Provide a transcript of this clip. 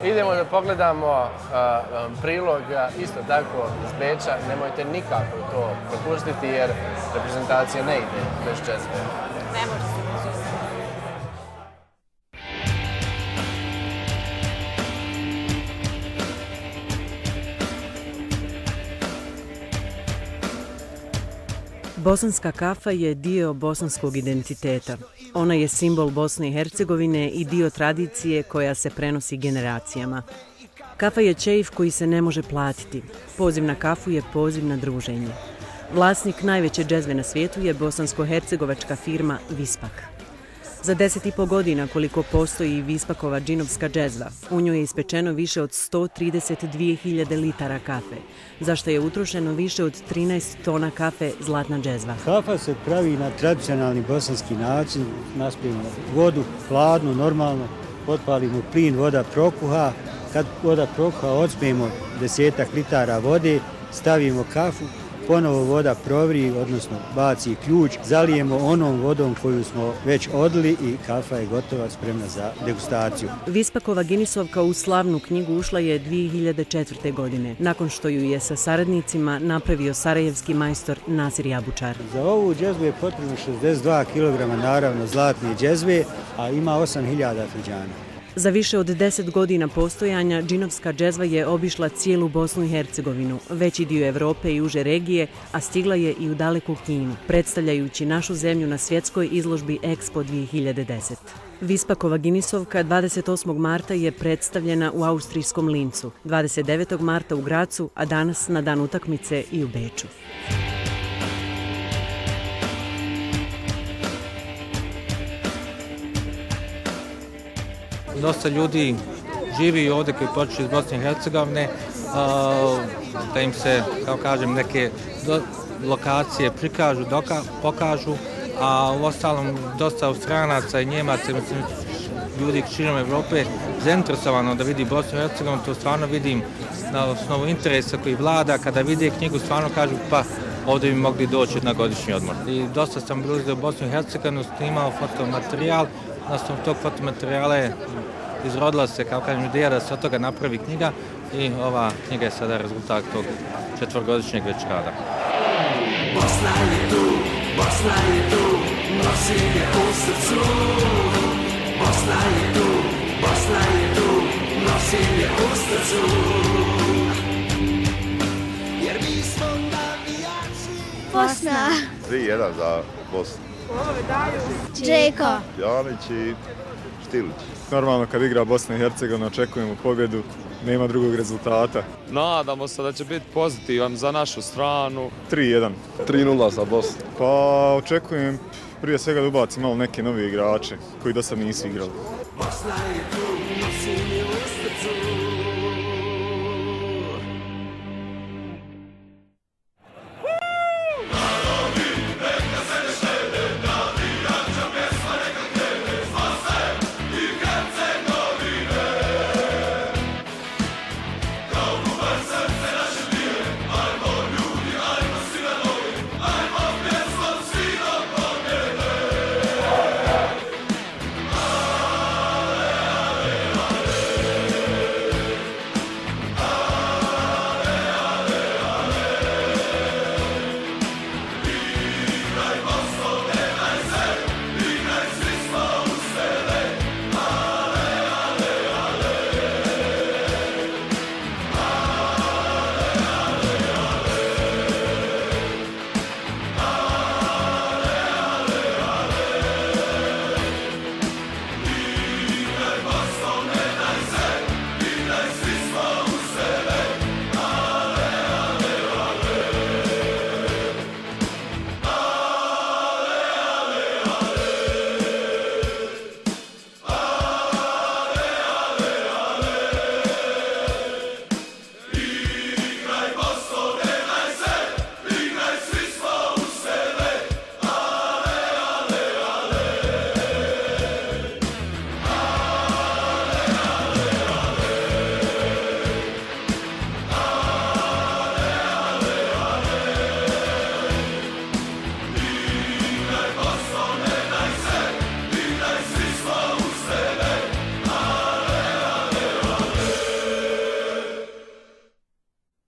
Idemo da pogledamo prilog isto tako iz Beča. Nemojte nikako to propustiti jer reprezentacija ne ide bez džezve. Ne može se bez džezve. Bosanska kafa je dio bosanskog identiteta. Ona je simbol Bosne i Hercegovine i dio tradicije koja se prenosi generacijama. Kafa je ćeif koji se ne može platiti. Poziv na kafu je poziv na druženje. Vlasnik najveće džezve na svijetu je bosansko-hercegovačka firma Vispak. Za 10,5 godina koliko postoji Vispakova džinovska džezva, u njoj je ispečeno više od 132.000 litara kafe, za što je utrošeno više od 13 tona kafe Zlatna džezva. Kafa se pravi na tradicionalni bosanski način, naspijemo vodu, hladnu, normalno, potpalimo plin, voda prokuha, kad voda prokuha odsmijemo 10 litara vode, stavimo kafu, ponovo voda provri, odnosno baci ključ, zalijemo onom vodom koju smo već odli i kafa je gotova, spremna za degustaciju. Vispakova Guinnessovka u slavnu knjigu ušla je 2004. godine, nakon što ju je sa saradnicima napravio sarajevski majstor Nasir Jabučar. Za ovu džezvu je potrebno 62 kg naravno zlatne džezve, a ima 8.000 finđana. Za više od 10 godina postojanja, džinovska džezva je obišla cijelu Bosnu i Hercegovinu, veći dio Evrope i uže regije, a stigla je i u daleku Kinu, predstavljajući našu zemlju na svjetskoj izložbi Expo 2010. Vispakova Guinnessovka 28. marta je predstavljena u austrijskom Lincu, 29. marta u Gracu, a danas na dan utakmice i u Beču. Dosta ljudi živi ovdje koji počnu iz Bosne i Hercegovine, da im se, kao kažem, neke lokacije prikažu, pokažu, a u ostalom dosta Austranaca i Njemaca, ljudi širom Evrope zainteresovano da vidi Bosnu i Hercegovinu, to stvarno vidim na osnovu interesa koji vlada, kada vide knjigu stvarno kažu pa ovdje bi mogli doći na godišnji odmor. I dosta sam bilo u Bosnu i Hercegovinu, snimao fotomaterijal, na osnovu tog fotomaterijala je izrodila se, kao kažem, ideja da se od toga napravi knjiga i ova knjiga je sada rezultat tog 4-godišnjeg već rada. Bosna je tu, Bosna je tu, nosim je u srcu. Bosna je tu, Bosna je tu, nosim je u srcu. Jer mi smo navijači. Bosna. 3-1 za Bosnu. Džeko. Janić i Štilić. Normalno kad igra Bosna i Hercegovina očekujemo pobjedu, nema drugog rezultata. Nadamo se da će biti pozitivan za našu stranu. 3-1. 3-0 za Bosnu. Pa očekujem prije svega da ubaci malo neke nove igrače koji do sad nisu igrali. Bosna je tu, nosim je